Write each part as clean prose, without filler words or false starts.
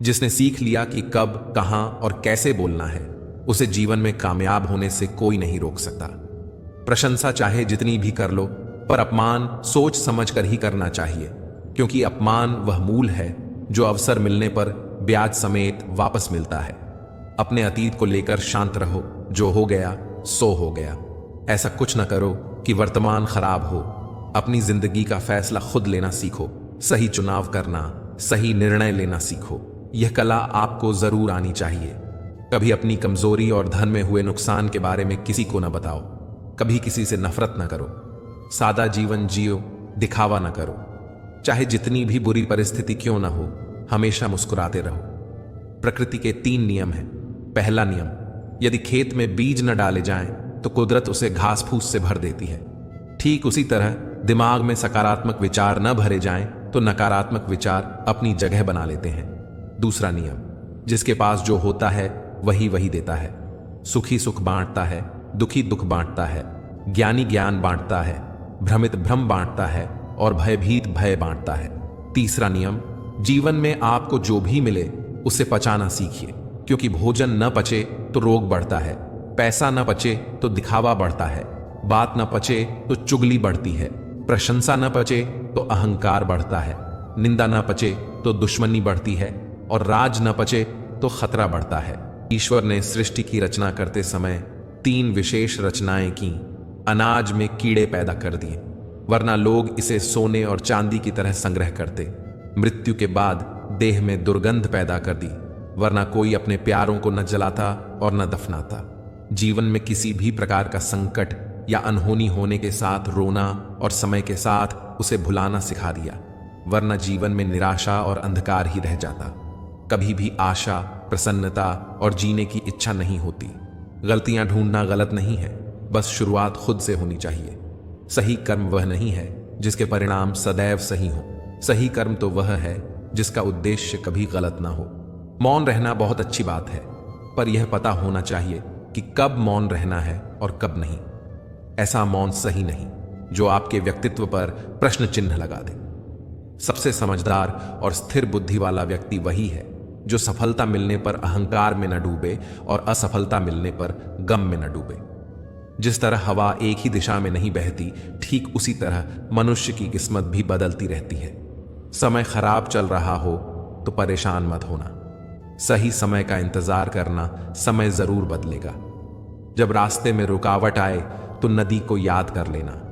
जिसने सीख लिया कि कब, कहां और कैसे बोलना है, उसे जीवन में कामयाब होने से कोई नहीं रोक सकता। प्रशंसा चाहे जितनी भी कर लो, पर अपमान सोच समझ कर ही करना चाहिए, क्योंकि अपमान वह मूल है जो अवसर मिलने पर ब्याज समेत वापस मिलता है। अपने अतीत को लेकर शांत रहो, जो हो गया सो हो गया। ऐसा कुछ न करो कि वर्तमान खराब हो। अपनी जिंदगी का फैसला खुद लेना सीखो, सही चुनाव करना, सही निर्णय लेना सीखो। यह कला आपको जरूर आनी चाहिए। कभी अपनी कमजोरी और धन में हुए नुकसान के बारे में किसी को न बताओ। कभी किसी से नफरत न करो। सादा जीवन जियो, दिखावा न करो। चाहे जितनी भी बुरी परिस्थिति क्यों ना हो, हमेशा मुस्कुराते रहो। प्रकृति के 3 नियम हैं। पहला नियम, यदि खेत में बीज न डाले जाएं तो कुदरत उसे घास फूस से भर देती है। ठीक उसी तरह दिमाग में सकारात्मक विचार न भरे जाएं तो नकारात्मक विचार अपनी जगह बना लेते हैं। दूसरा नियम, जिसके पास जो होता है वही वही देता है। सुखी सुख बांटता है, दुखी दुख बांटता है। ज्ञानी ज्ञान बांटता है, भ्रमित भ्रम बांटता है और भयभीत भय बांटता है। तीसरा नियम, जीवन में आपको जो भी मिले उसे पचाना सीखिए, क्योंकि भोजन न पचे तो रोग बढ़ता है, पैसा न पचे तो दिखावा बढ़ता है, बात न पचे तो चुगली बढ़ती है, प्रशंसा न पचे तो अहंकार बढ़ता है, निंदा न पचे तो दुश्मनी बढ़ती है और राज न पचे तो खतरा बढ़ता है। ईश्वर ने सृष्टि की रचना करते समय 3 विशेष रचनाएं की। अनाज में कीड़े पैदा कर दिए, वरना लोग इसे सोने और चांदी की तरह संग्रह करते। मृत्यु के बाद देह में दुर्गंध पैदा कर दी, वरना कोई अपने प्यारों को न जलाता और न दफनाता। जीवन में किसी भी प्रकार का संकट या अनहोनी होने के साथ रोना और समय के साथ उसे भुलाना सिखा दिया, वरना जीवन में निराशा और अंधकार ही रह जाता। कभी भी आशा, प्रसन्नता और जीने की इच्छा नहीं होती। गलतियां ढूंढना गलत नहीं है, बस शुरुआत खुद से होनी चाहिए। सही कर्म वह नहीं है जिसके परिणाम सदैव सही हो। सही कर्म तो वह है जिसका उद्देश्य कभी गलत ना हो। मौन रहना बहुत अच्छी बात है, पर यह पता होना चाहिए कि कब मौन रहना है और कब नहीं। ऐसा मौन सही नहीं जो आपके व्यक्तित्व पर प्रश्न चिन्ह लगा दे। सबसे समझदार और स्थिर बुद्धि वाला व्यक्ति वही है जो सफलता मिलने पर अहंकार में न डूबे और असफलता मिलने पर गम में न डूबे। जिस तरह हवा एक ही दिशा में नहीं बहती, ठीक उसी तरह मनुष्य की किस्मत भी बदलती रहती है। समय खराब चल रहा हो तो परेशान मत होना। सही समय का इंतजार करना, समय जरूर बदलेगा। जब रास्ते में रुकावट आए तो नदी को याद कर लेना।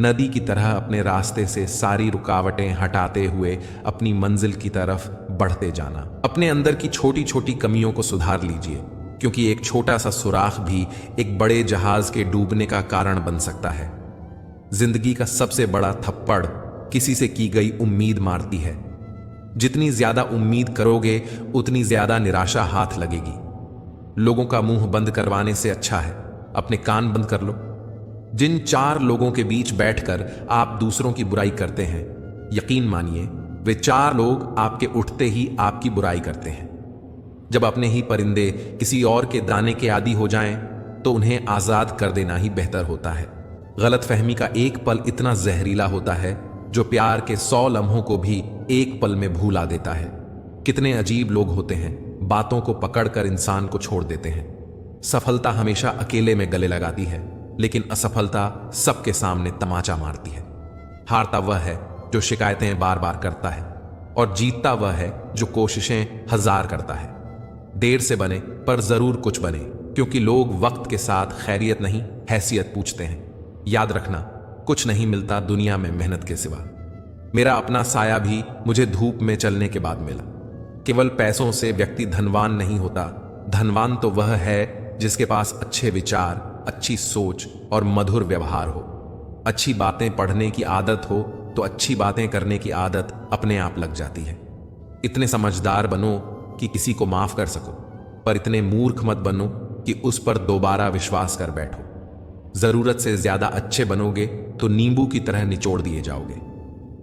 नदी की तरह अपने रास्ते से सारी रुकावटें हटाते हुए अपनी मंजिल की तरफ बढ़ते जाना। अपने अंदर की छोटी छोटी कमियों को सुधार लीजिए, क्योंकि एक छोटा सा सुराख भी एक बड़े जहाज के डूबने का कारण बन सकता है। जिंदगी का सबसे बड़ा थप्पड़ किसी से की गई उम्मीद मारती है। जितनी ज्यादा उम्मीद करोगे उतनी ज्यादा निराशा हाथ लगेगी। लोगों का मुंह बंद करवाने से अच्छा है अपने कान बंद कर लो। जिन 4 लोगों के बीच बैठकर आप दूसरों की बुराई करते हैं, यकीन मानिए वे 4 लोग आपके उठते ही आपकी बुराई करते हैं। जब अपने ही परिंदे किसी और के दाने के आदी हो जाएं, तो उन्हें आजाद कर देना ही बेहतर होता है। गलतफहमी का एक पल इतना जहरीला होता है जो प्यार के 100 लम्हों को भी एक पल में भूला देता है। कितने अजीब लोग होते हैं, बातों को पकड़कर इंसान को छोड़ देते हैं। सफलता हमेशा अकेले में गले लगाती है, लेकिन असफलता सबके सामने तमाचा मारती है। हारता वह है जो शिकायतें बार बार करता है, और जीतता वह है जो कोशिशें 1000 करता है। देर से बने पर जरूर कुछ बने, क्योंकि लोग वक्त के साथ खैरियत नहीं हैसियत पूछते हैं। याद रखना, कुछ नहीं मिलता दुनिया में मेहनत के सिवा। मेरा अपना साया भी मुझे धूप में चलने के बाद मिला। केवल पैसों से व्यक्ति धनवान नहीं होता। धनवान तो वह है जिसके पास अच्छे विचार, अच्छी सोच और मधुर व्यवहार हो। अच्छी बातें पढ़ने की आदत हो तो अच्छी बातें करने की आदत अपने आप लग जाती है। इतने समझदार बनो कि किसी को माफ कर सको, पर इतने मूर्ख मत बनो कि उस पर दोबारा विश्वास कर बैठो। जरूरत से ज्यादा अच्छे बनोगे तो नींबू की तरह निचोड़ दिए जाओगे।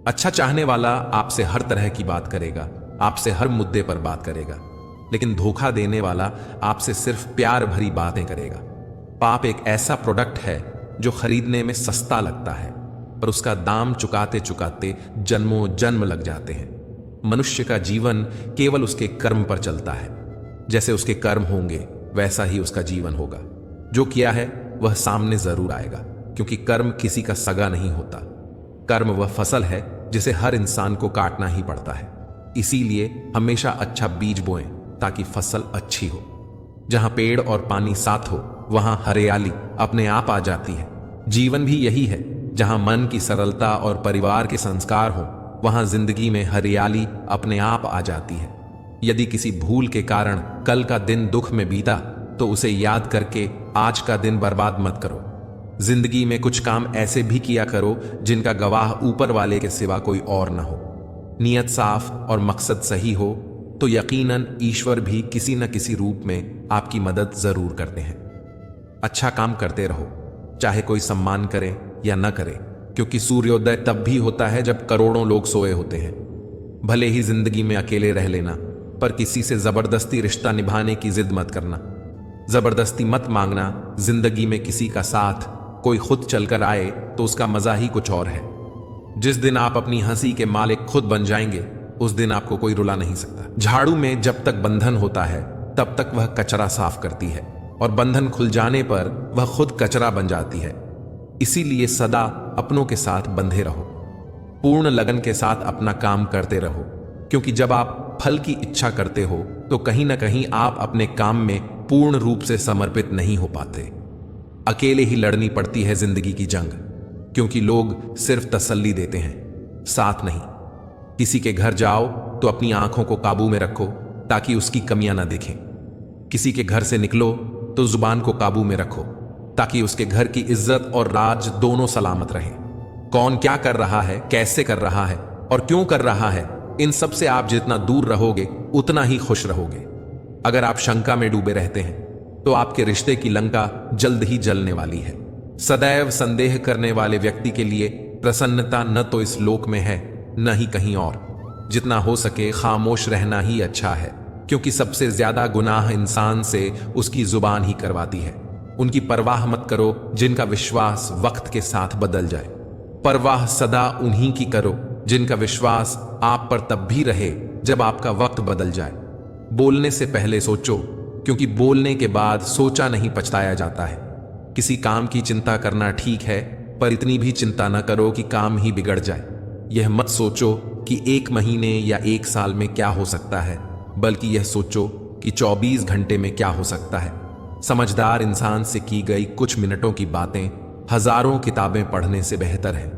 अच्छा चाहने वाला आपसे हर तरह की बात करेगा, आपसे हर मुद्दे पर बात करेगा, लेकिन धोखा देने वाला आपसे सिर्फ प्यार भरी बातें करेगा। पाप एक ऐसा प्रोडक्ट है जो खरीदने में सस्ता लगता है, पर उसका दाम चुकाते चुकाते जन्मों जन्म लग जाते हैं। मनुष्य का जीवन केवल उसके कर्म पर चलता है। जैसे उसके कर्म होंगे वैसा ही उसका जीवन होगा। जो किया है वह सामने जरूर आएगा, क्योंकि कर्म किसी का सगा नहीं होता। कर्म वह फसल है जिसे हर इंसान को काटना ही पड़ता है। इसीलिए हमेशा अच्छा बीज बोएं ताकि फसल अच्छी हो। जहां पेड़ और पानी साथ हो वहां हरियाली अपने आप आ जाती है। जीवन भी यही है, जहां मन की सरलता और परिवार के संस्कार हो वहां जिंदगी में हरियाली अपने आप आ जाती है। यदि किसी भूल के कारण कल का दिन दुख में बीता तो उसे याद करके आज का दिन बर्बाद मत करो। जिंदगी में कुछ काम ऐसे भी किया करो जिनका गवाह ऊपर वाले के सिवा कोई और न हो। नियत साफ और मकसद सही हो तो यकीनन ईश्वर भी किसी न किसी रूप में आपकी मदद जरूर करते हैं। अच्छा काम करते रहो, चाहे कोई सम्मान करे या न करे, क्योंकि सूर्योदय तब भी होता है जब करोड़ों लोग सोए होते हैं। भले ही जिंदगी में अकेले रह लेना, पर किसी से जबरदस्ती रिश्ता निभाने की जिद मत करना। जबरदस्ती मत मांगना। जिंदगी में किसी का साथ कोई खुद चलकर आए तो उसका मजा ही कुछ और है। जिस दिन आप अपनी हंसी के मालिक खुद बन जाएंगे उस दिन आपको कोई रुला नहीं सकता। झाड़ू में जब तक बंधन होता है तब तक वह कचरा साफ करती है, और बंधन खुल जाने पर वह खुद कचरा बन जाती है। इसीलिए सदा अपनों के साथ बंधे रहो। पूर्ण लगन के साथ अपना काम करते रहो, क्योंकि जब आप फल की इच्छा करते हो तो कहीं ना कहीं आप अपने काम में पूर्ण रूप से समर्पित नहीं हो पाते। अकेले ही लड़नी पड़ती है जिंदगी की जंग, क्योंकि लोग सिर्फ तसल्ली देते हैं, साथ नहीं। किसी के घर जाओ तो अपनी आंखों को काबू में रखो ताकि उसकी कमियां ना दिखें। किसी के घर से निकलो तो जुबान को काबू में रखो ताकि उसके घर की इज्जत और राज दोनों सलामत रहें। कौन क्या कर रहा है, कैसे कर रहा है और क्यों कर रहा है, इन सब से आप जितना दूर रहोगे उतना ही खुश रहोगे। अगर आप शंका में डूबे रहते हैं तो आपके रिश्ते की लंका जल्द ही जलने वाली है। सदैव संदेह करने वाले व्यक्ति के लिए प्रसन्नता न तो इस लोक में है न ही कहीं और। जितना हो सके खामोश रहना ही अच्छा है, क्योंकि सबसे ज्यादा गुनाह इंसान से उसकी जुबान ही करवाती है। उनकी परवाह मत करो जिनका विश्वास वक्त के साथ बदल जाए। परवाह सदा उन्हीं की करो जिनका विश्वास आप पर तब भी रहे जब आपका वक्त बदल जाए। बोलने से पहले सोचो, क्योंकि बोलने के बाद सोचा नहीं पछताया जाता है। किसी काम की चिंता करना ठीक है, पर इतनी भी चिंता न करो कि काम ही बिगड़ जाए। यह मत सोचो कि 1 महीने या 1 साल में क्या हो सकता है, बल्कि यह सोचो कि 24 घंटे में क्या हो सकता है। समझदार इंसान से की गई कुछ मिनटों की बातें हजारों किताबें पढ़ने से बेहतर है।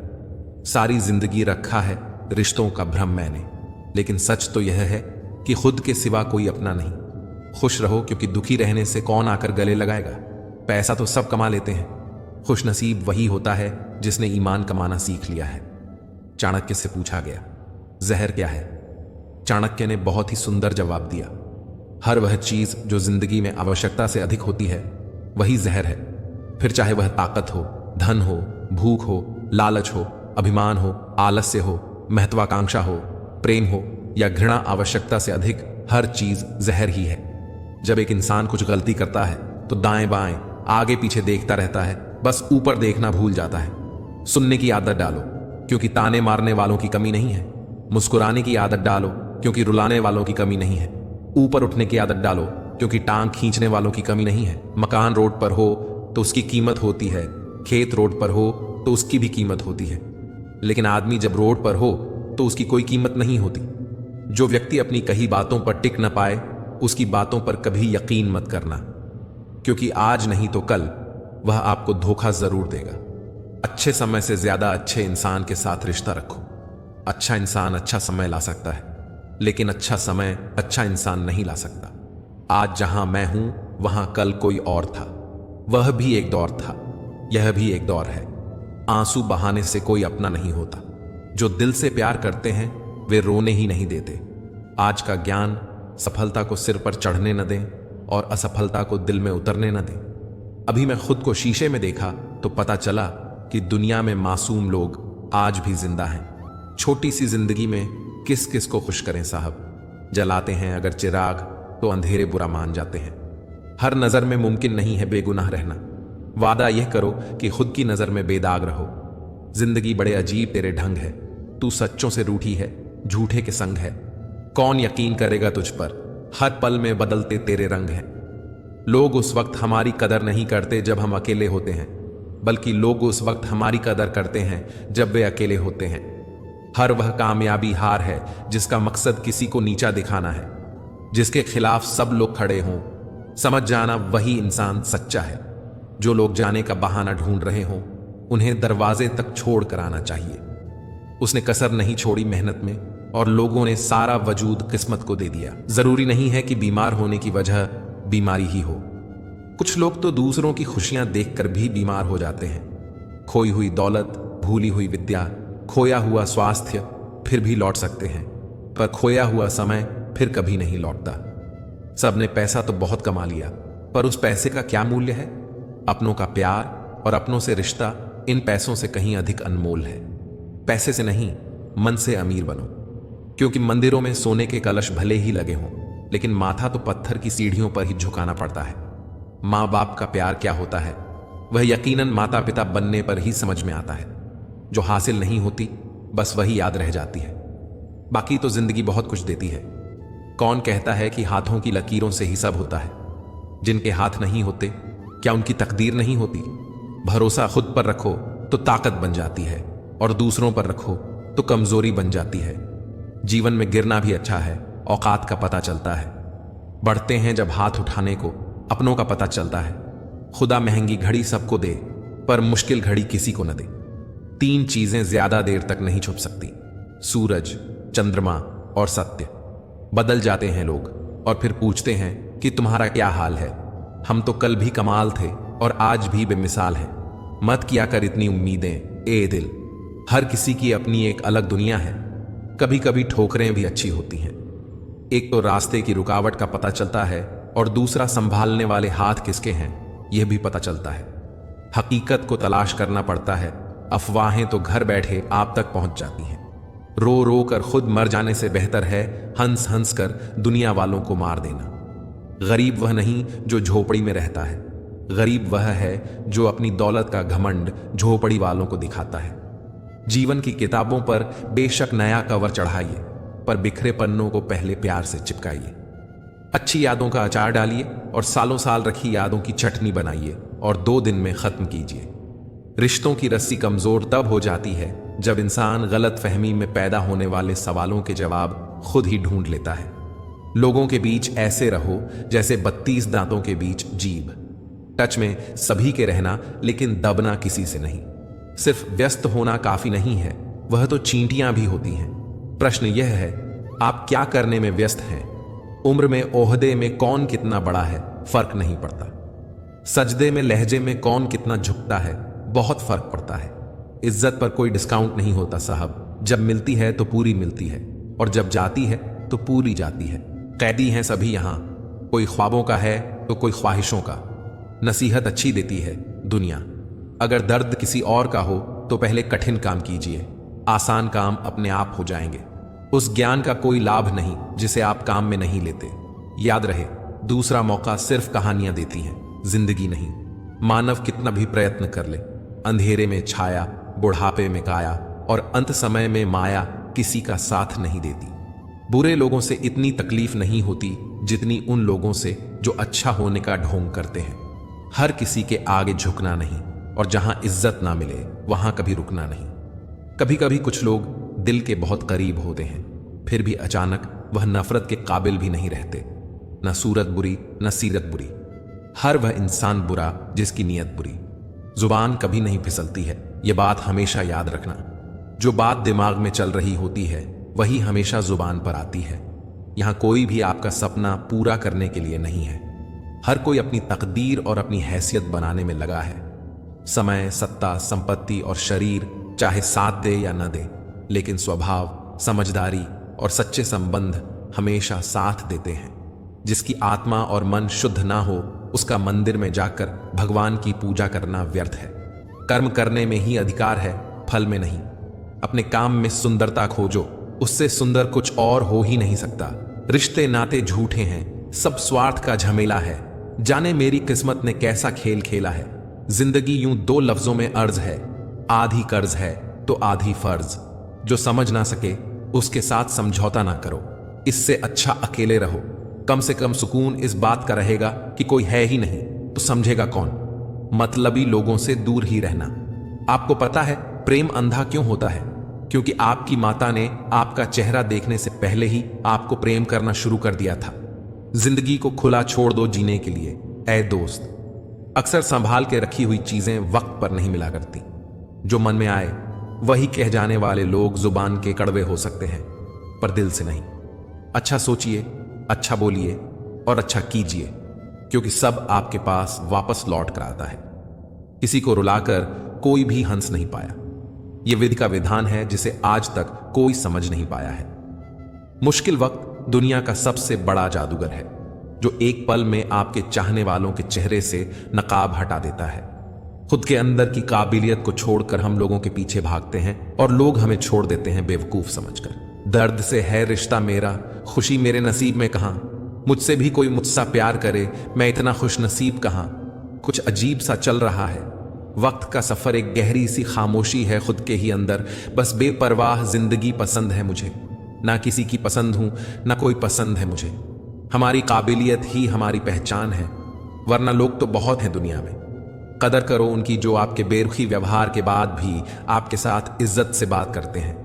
सारी जिंदगी रखा है रिश्तों का भ्रम मैंने, लेकिन सच तो यह है कि खुद के सिवा कोई अपना नहीं। खुश रहो, क्योंकि दुखी रहने से कौन आकर गले लगाएगा। पैसा तो सब कमा लेते हैं, खुश नसीब वही होता है जिसने ईमान कमाना सीख लिया है। चाणक्य से पूछा गया, जहर क्या है? चाणक्य ने बहुत ही सुंदर जवाब दिया, हर वह चीज जो जिंदगी में आवश्यकता से अधिक होती है वही जहर है। फिर चाहे वह ताकत हो, धन हो, भूख हो, लालच हो, अभिमान हो, आलस्य हो, महत्वाकांक्षा हो, प्रेम हो या घृणा, आवश्यकता से अधिक हर चीज जहर ही है। जब एक इंसान कुछ गलती करता है तो दाएं बाएं आगे पीछे देखता रहता है, बस ऊपर देखना भूल जाता है। सुनने की आदत डालो, क्योंकि ताने मारने वालों की कमी नहीं है। मुस्कुराने की आदत डालो, क्योंकि रुलाने वालों की कमी नहीं है। ऊपर उठने की आदत डालो, क्योंकि टांग खींचने वालों की कमी नहीं है। मकान रोड पर हो तो उसकी कीमत होती है, खेत रोड पर हो तो उसकी भी कीमत होती है, लेकिन आदमी जब रोड पर हो तो उसकी कोई कीमत नहीं होती। जो व्यक्ति अपनी कही बातों पर टिक न पाए उसकी बातों पर कभी यकीन मत करना, क्योंकि आज नहीं तो कल वह आपको धोखा जरूर देगा। अच्छे समय से ज्यादा अच्छे इंसान के साथ रिश्ता रखो। अच्छा इंसान अच्छा समय ला सकता है, लेकिन अच्छा समय अच्छा इंसान नहीं ला सकता। आज जहां मैं हूं वहां कल कोई और था, वह भी एक दौर था, यह भी एक दौर है। आंसू बहाने से कोई अपना नहीं होता। जो दिल से प्यार करते हैं वे रोने ही नहीं देते। आज का ज्ञान सफलता को सिर पर चढ़ने न दें और असफलता को दिल में उतरने न दें। अभी मैं खुद को शीशे में देखा तो पता चला कि दुनिया में मासूम लोग आज भी जिंदा हैं। छोटी सी जिंदगी में किस किस को खुश करें साहब। जलाते हैं अगर चिराग तो अंधेरे बुरा मान जाते हैं। हर नजर में मुमकिन नहीं है बेगुनाह रहना। वादा यह करो कि खुद की नजर में बेदाग रहो। जिंदगी बड़े अजीब तेरे ढंग है। तू सच्चों से रूठी है, झूठे के संग है। कौन यकीन करेगा तुझ पर? हर पल में बदलते तेरे रंग हैं। लोग उस वक्त हमारी कदर नहीं करते जब हम अकेले होते हैं, बल्कि लोग उस वक्त हमारी कदर करते हैं जब वे अकेले होते हैं। हर वह कामयाबी हार है जिसका मकसद किसी को नीचा दिखाना है, जिसके खिलाफ सब लोग खड़े हों। समझ जाना वही इंसान सच्चा है। जो लोग जाने का बहाना ढूंढ रहे हों, उन्हें दरवाजे तक छोड़ कर आना चाहिए। उसने कसर नहीं छोड़ी मेहनत में, और लोगों ने सारा वजूद किस्मत को दे दिया। जरूरी नहीं है कि बीमार होने की वजह बीमारी ही हो। कुछ लोग तो दूसरों की खुशियां देखकर भी बीमार हो जाते हैं। खोई हुई दौलत, भूली हुई विद्या, खोया हुआ स्वास्थ्य फिर भी लौट सकते हैं, पर खोया हुआ समय फिर कभी नहीं लौटता। सबने पैसा तो बहुत कमा लिया, पर उस पैसे का क्या मूल्य है? अपनों का प्यार और अपनों से रिश्ता इन पैसों से कहीं अधिक अनमोल है। पैसे से नहीं, मन से अमीर बनो, क्योंकि मंदिरों में सोने के कलश भले ही लगे हों, लेकिन माथा तो पत्थर की सीढ़ियों पर ही झुकाना पड़ता है। माँ बाप का प्यार क्या होता है, वह यकीनन माता पिता बनने पर ही समझ में आता है। जो हासिल नहीं होती, बस वही याद रह जाती है। बाकी तो जिंदगी बहुत कुछ देती है। कौन कहता है कि हाथों की लकीरों से ही सब होता है? जिनके हाथ नहीं होते, क्या उनकी तकदीर नहीं होती? भरोसा खुद पर रखो तो ताकत बन जाती है, और दूसरों पर रखो तो कमजोरी बन जाती है। जीवन में गिरना भी अच्छा है, औकात का पता चलता है। बढ़ते हैं जब हाथ उठाने को, अपनों का पता चलता है। खुदा महंगी घड़ी सबको दे, पर मुश्किल घड़ी किसी को न दे। 3 चीजें ज्यादा देर तक नहीं छुप सकती: सूरज, चंद्रमा और सत्य। बदल जाते हैं लोग और फिर पूछते हैं कि तुम्हारा क्या हाल है। हम तो कल भी कमाल थे और आज भी बेमिसाल हैं। मत किया कर इतनी उम्मीदें ए दिल, हर किसी की अपनी एक अलग दुनिया है। कभी कभी ठोकरें भी अच्छी होती हैं। एक तो रास्ते की रुकावट का पता चलता है, और दूसरा संभालने वाले हाथ किसके हैं यह भी पता चलता है। हकीकत को तलाश करना पड़ता है, अफवाहें तो घर बैठे आप तक पहुंच जाती हैं। रो रो कर खुद मर जाने से बेहतर है हंस हंस कर दुनिया वालों को मार देना। गरीब वह नहीं जो झोपड़ी में रहता है, गरीब वह है जो अपनी दौलत का घमंड झोपड़ी वालों को दिखाता है। जीवन की किताबों पर बेशक नया कवर चढ़ाइए, पर बिखरे पन्नों को पहले प्यार से चिपकाइए। अच्छी यादों का अचार डालिए और सालों साल रखी यादों की चटनी बनाइए, और 2 दिन में खत्म कीजिए। रिश्तों की रस्सी कमजोर तब हो जाती है जब इंसान गलत फहमी में पैदा होने वाले सवालों के जवाब खुद ही ढूंढ लेता है। लोगों के बीच ऐसे रहो जैसे 32 दांतों के बीच जीभ। टच में सभी के रहना, लेकिन दबना किसी से नहीं। सिर्फ व्यस्त होना काफी नहीं है, वह तो चींटियां भी होती हैं। प्रश्न यह है, आप क्या करने में व्यस्त हैं? उम्र में, ओहदे में कौन कितना बड़ा है, फर्क नहीं पड़ता। सजदे में, लहजे में कौन कितना झुकता है, बहुत फर्क पड़ता है। इज्जत पर कोई डिस्काउंट नहीं होता साहब। जब मिलती है तो पूरी मिलती है, और जब जाती है तो पूरी जाती है। कैदी हैं सभी यहां, कोई ख्वाबों का है तो कोई ख्वाहिशों का। नसीहत अच्छी देती है दुनिया। अगर दर्द किसी और का हो तो पहले कठिन काम कीजिए, आसान काम अपने आप हो जाएंगे। उस ज्ञान का कोई लाभ नहीं जिसे आप काम में नहीं लेते। याद रहे, दूसरा मौका सिर्फ कहानियां देती हैं, जिंदगी नहीं। मानव कितना भी प्रयत्न कर ले, अंधेरे में छाया, बुढ़ापे में काया, और अंत समय में माया किसी का साथ नहीं देती। बुरे लोगों से इतनी तकलीफ नहीं होती जितनी उन लोगों से जो अच्छा होने का ढोंग करते हैं। हर किसी के आगे झुकना नहीं, और जहां इज्जत ना मिले वहां कभी रुकना नहीं। कभी कभी कुछ लोग दिल के बहुत करीब होते हैं, फिर भी अचानक वह नफरत के काबिल भी नहीं रहते। न सूरत बुरी न सीरत बुरी, हर वह इंसान बुरा जिसकी नीयत बुरी। जुबान कभी नहीं फिसलती है, यह बात हमेशा याद रखना। जो बात दिमाग में चल रही होती है वही हमेशा जुबान पर आती है। यहां कोई भी आपका सपना पूरा करने के लिए नहीं है। हर कोई अपनी तकदीर और अपनी हैसियत बनाने में लगा है। समय, सत्ता, संपत्ति और शरीर चाहे साथ दे या न दे, लेकिन स्वभाव, समझदारी और सच्चे संबंध हमेशा साथ देते हैं। जिसकी आत्मा और मन शुद्ध ना हो, उसका मंदिर में जाकर भगवान की पूजा करना व्यर्थ है। कर्म करने में ही अधिकार है, फल में नहीं। अपने काम में सुंदरता खोजो, उससे सुंदर कुछ और हो ही नहीं सकता। रिश्ते नाते झूठे हैं, सब स्वार्थ का झमेला है। जाने मेरी किस्मत ने कैसा खेल खेला है। जिंदगी यूं 2 लफ्जों में अर्ज है, आधी कर्ज है तो आधी फर्ज। जो समझ ना सके उसके साथ समझौता ना करो। इससे अच्छा अकेले रहो। कम से कम सुकून इस बात का रहेगा कि कोई है ही नहीं तो समझेगा कौन। मतलबी लोगों से दूर ही रहना। आपको पता है प्रेम अंधा क्यों होता है? क्योंकि आपकी माता ने आपका चेहरा देखने से पहले ही आपको प्रेम करना शुरू कर दिया था। जिंदगी को खुला छोड़ दो जीने के लिए ऐ दोस्त। अक्सर संभाल के रखी हुई चीजें वक्त पर नहीं मिला करती। जो मन में आए वही कह जाने वाले लोग जुबान के कड़वे हो सकते हैं, पर दिल से नहीं। अच्छा सोचिए, अच्छा बोलिए और अच्छा कीजिए, क्योंकि सब आपके पास वापस लौट कर आता है। किसी को रुलाकर कोई भी हंस नहीं पाया। यह विधि का विधान है जिसे आज तक कोई समझ नहीं पाया है। मुश्किल वक्त दुनिया का सबसे बड़ा जादूगर है, जो एक पल में आपके चाहने वालों के चेहरे से नकाब हटा देता है। खुद के अंदर की काबिलियत को छोड़कर हम लोगों के पीछे भागते हैं और लोग हमें छोड़ देते हैं बेवकूफ समझकर। दर्द से है रिश्ता मेरा, खुशी मेरे नसीब में कहां। मुझसे भी कोई मुझसा प्यार करे, मैं इतना खुश नसीब कहां। कुछ अजीब सा चल रहा है। वक्त का सफर एक गहरी सी खामोशी है खुद के ही अंदर। बस बेपरवाह जिंदगी पसंद है मुझे। ना किसी की पसंद हूं, ना कोई पसंद है मुझे। हमारी काबिलियत ही हमारी पहचान है, वरना लोग तो बहुत हैं दुनिया में। कदर करो उनकी जो आपके बेरुखी व्यवहार के बाद भी आपके साथ इज्जत से बात करते हैं।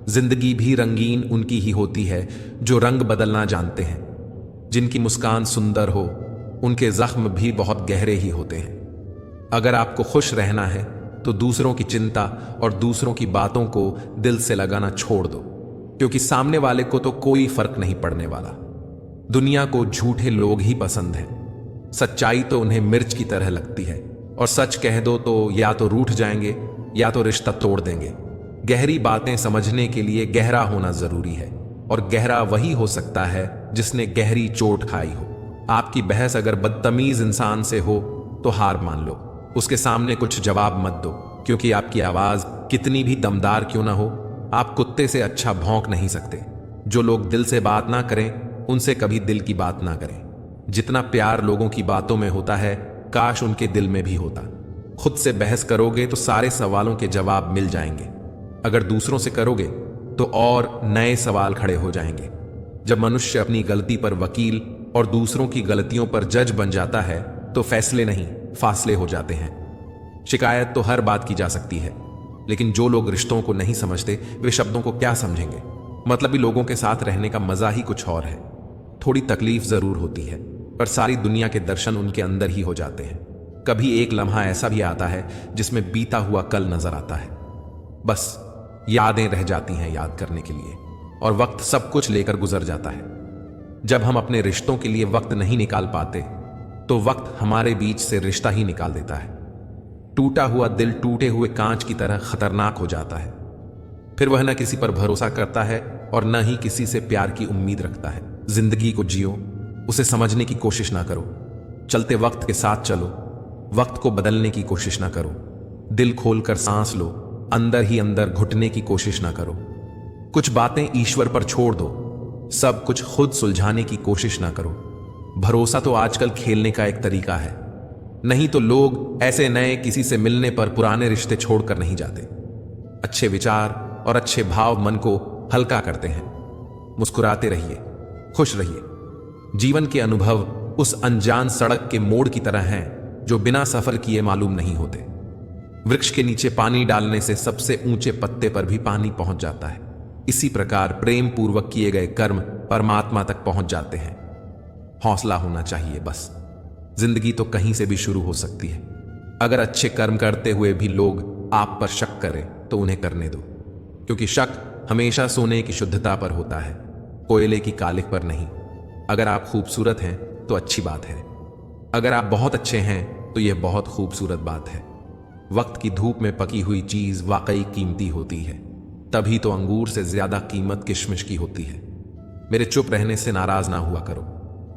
जिंदगी भी रंगीन उनकी ही होती है जो रंग बदलना जानते हैं। जिनकी मुस्कान सुंदर हो, उनके जख्म भी बहुत गहरे ही होते हैं। अगर आपको खुश रहना है तो दूसरों की चिंता और दूसरों की बातों को दिल से लगाना छोड़ दो, क्योंकि सामने वाले को तो कोई फर्क नहीं पड़ने वाला। दुनिया को झूठे लोग ही पसंद हैं। सच्चाई तो उन्हें मिर्च की तरह लगती है, और सच कह दो तो या तो रूठ जाएंगे या तो रिश्ता तोड़ देंगे। गहरी बातें समझने के लिए गहरा होना जरूरी है, और गहरा वही हो सकता है जिसने गहरी चोट खाई हो। आपकी बहस अगर बदतमीज इंसान से हो तो हार मान लो, उसके सामने कुछ जवाब मत दो, क्योंकि आपकी आवाज कितनी भी दमदार क्यों ना हो, आप कुत्ते से अच्छा भौंक नहीं सकते। जो लोग दिल से बात ना करें उनसे कभी दिल की बात ना करें। जितना प्यार लोगों की बातों में होता है, काश उनके दिल में भी होता। खुद से बहस करोगे तो सारे सवालों के जवाब मिल जाएंगे। अगर दूसरों से करोगे तो और नए सवाल खड़े हो जाएंगे। जब मनुष्य अपनी गलती पर वकील और दूसरों की गलतियों पर जज बन जाता है तो फैसले नहीं, फासले हो जाते हैं। शिकायत तो हर बात की जा सकती है, लेकिन जो लोग रिश्तों को नहीं समझते वे शब्दों को क्या समझेंगे। मतलबी लोगों के साथ रहने का मजा ही कुछ और है। थोड़ी तकलीफ जरूर होती है, पर सारी दुनिया के दर्शन उनके अंदर ही हो जाते हैं। कभी एक लम्हा ऐसा भी आता है जिसमें बीता हुआ कल नजर आता है। बस यादें रह जाती हैं याद करने के लिए, और वक्त सब कुछ लेकर गुजर जाता है। जब हम अपने रिश्तों के लिए वक्त नहीं निकाल पाते तो वक्त हमारे बीच से रिश्ता ही निकाल देता है। टूटा हुआ दिल टूटे हुए कांच की तरह खतरनाक हो जाता है। फिर वह न किसी पर भरोसा करता है और न ही किसी से प्यार की उम्मीद रखता है। जिंदगी को जियो, उसे समझने की कोशिश ना करो। चलते वक्त के साथ चलो, वक्त को बदलने की कोशिश ना करो। दिल खोलकर सांस लो, अंदर ही अंदर घुटने की कोशिश ना करो। कुछ बातें ईश्वर पर छोड़ दो, सब कुछ खुद सुलझाने की कोशिश ना करो। भरोसा तो आजकल खेलने का एक तरीका है, नहीं तो लोग ऐसे नए किसी से मिलने पर पुराने रिश्ते छोड़कर नहीं जाते। अच्छे विचार और अच्छे भाव मन को हल्का करते हैं। मुस्कुराते रहिए, खुश रहिए। जीवन के अनुभव उस अनजान सड़क के मोड़ की तरह हैं जो बिना सफर किए मालूम नहीं होते। वृक्ष के नीचे पानी डालने से सबसे ऊंचे पत्ते पर भी पानी पहुंच जाता है। इसी प्रकार प्रेम पूर्वक किए गए कर्म परमात्मा तक पहुंच जाते हैं। हौसला होना चाहिए बस। जिंदगी तो कहीं से भी शुरू हो सकती है। अगर अच्छे कर्म करते हुए भी लोग आप पर शक करें तो उन्हें करने दो, क्योंकि शक हमेशा सोने की शुद्धता पर होता है, कोयले की कालिक पर नहीं। अगर आप खूबसूरत हैं तो अच्छी बात है, अगर आप बहुत अच्छे हैं तो यह बहुत खूबसूरत बात है। वक्त की धूप में पकी हुई चीज वाकई कीमती होती है, तभी तो अंगूर से ज्यादा कीमत किशमिश की होती है। मेरे चुप रहने से नाराज ना हुआ करो।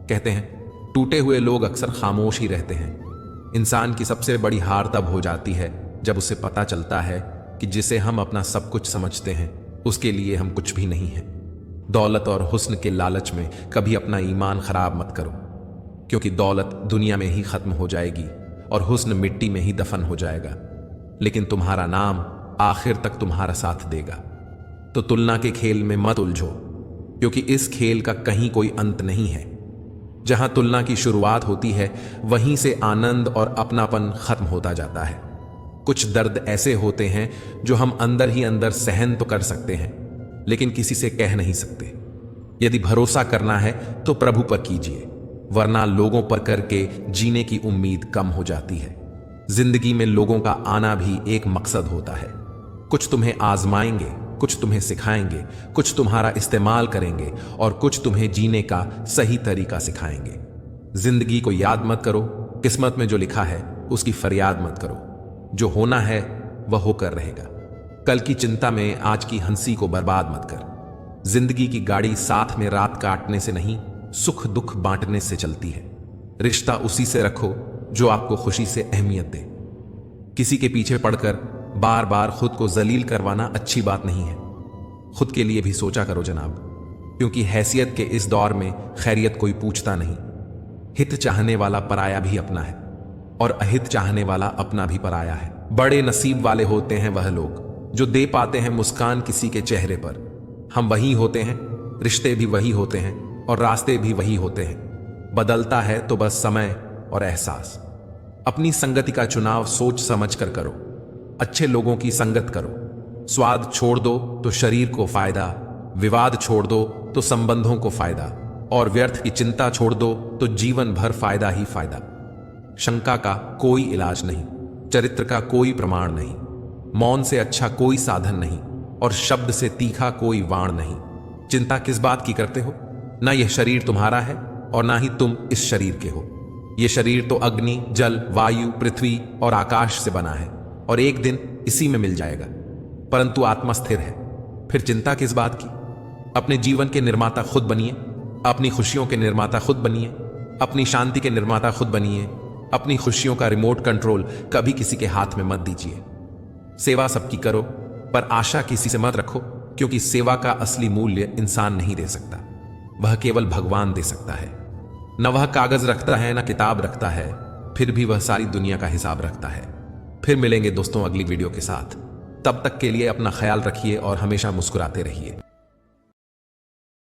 कहते हैं टूटे हुए लोग अक्सर खामोश ही रहते हैं। इंसान की सबसे बड़ी हार तब हो जाती है जब उसे पता चलता है कि जिसे हम अपना सब कुछ समझते हैं उसके लिए हम कुछ भी नहीं हैं। दौलत और हुस्न के लालच में कभी अपना ईमान खराब मत करो, क्योंकि दौलत दुनिया में ही खत्म हो जाएगी और हुस्न मिट्टी में ही दफन हो जाएगा, लेकिन तुम्हारा नाम आखिर तक तुम्हारा साथ देगा। तो तुलना के खेल में मत उलझो, क्योंकि इस खेल का कहीं कोई अंत नहीं है। जहां तुलना की शुरुआत होती है वहीं से आनंद और अपनापन खत्म होता जाता है। कुछ दर्द ऐसे होते हैं जो हम अंदर ही अंदर सहन तो कर सकते हैं, लेकिन किसी से कह नहीं सकते। यदि भरोसा करना है तो प्रभु पर कीजिए, वरना लोगों पर करके जीने की उम्मीद कम हो जाती है। जिंदगी में लोगों का आना भी एक मकसद होता है। कुछ तुम्हें आजमाएंगे, कुछ तुम्हें सिखाएंगे, कुछ तुम्हारा इस्तेमाल करेंगे और कुछ तुम्हें जीने का सही तरीका सिखाएंगे। जिंदगी को याद मत करो, किस्मत में जो लिखा है उसकी फरियाद मत करो। जो होना है वह होकर रहेगा। कल की चिंता में आज की हंसी को बर्बाद मत कर। जिंदगी की गाड़ी साथ में रात काटने से नहीं, सुख दुख बांटने से चलती है। रिश्ता उसी से रखो जो आपको खुशी से अहमियत दे। किसी के पीछे पड़कर बार बार खुद को जलील करवाना अच्छी बात नहीं है। खुद के लिए भी सोचा करो जनाब, क्योंकि हैसियत के इस दौर में खैरियत कोई पूछता नहीं। हित चाहने वाला पराया भी अपना है और अहित चाहने वाला अपना भी पराया है। बड़े नसीब वाले होते हैं वह लोग जो दे पाते हैं मुस्कान किसी के चेहरे पर। हम वही होते हैं, रिश्ते भी वही होते हैं और रास्ते भी वही होते हैं। बदलता है तो बस समय और एहसास। अपनी संगति का चुनाव सोच समझ कर करो। अच्छे लोगों की संगत करो। स्वाद छोड़ दो तो शरीर को फायदा, विवाद छोड़ दो तो संबंधों को फायदा, और व्यर्थ की चिंता छोड़ दो तो जीवन भर फायदा ही फायदा। शंका का कोई इलाज नहीं, चरित्र का कोई प्रमाण नहीं, मौन से अच्छा कोई साधन नहीं और शब्द से तीखा कोई वाण नहीं। चिंता किस बात की करते हो? ना यह शरीर तुम्हारा है और ना ही तुम इस शरीर के हो। यह शरीर तो अग्नि, जल, वायु, पृथ्वी और आकाश से बना है और एक दिन इसी में मिल जाएगा। परंतु आत्मा स्थिर है। फिर चिंता किस बात की? अपने जीवन के निर्माता खुद बनिए, अपनी खुशियों के निर्माता खुद बनिए, अपनी शांति के निर्माता खुद बनिए। अपनी खुशियों का रिमोट कंट्रोल कभी किसी के हाथ में मत दीजिए। सेवा सबकी करो, पर आशा किसी से मत रखो, क्योंकि सेवा का असली मूल्य इंसान नहीं दे सकता, वह केवल भगवान दे सकता है। न वह कागज रखता है, न किताब रखता है, फिर भी वह सारी दुनिया का हिसाब रखता है। फिर मिलेंगे दोस्तों अगली वीडियो के साथ। तब तक के लिए अपना ख्याल रखिए और हमेशा मुस्कुराते रहिए।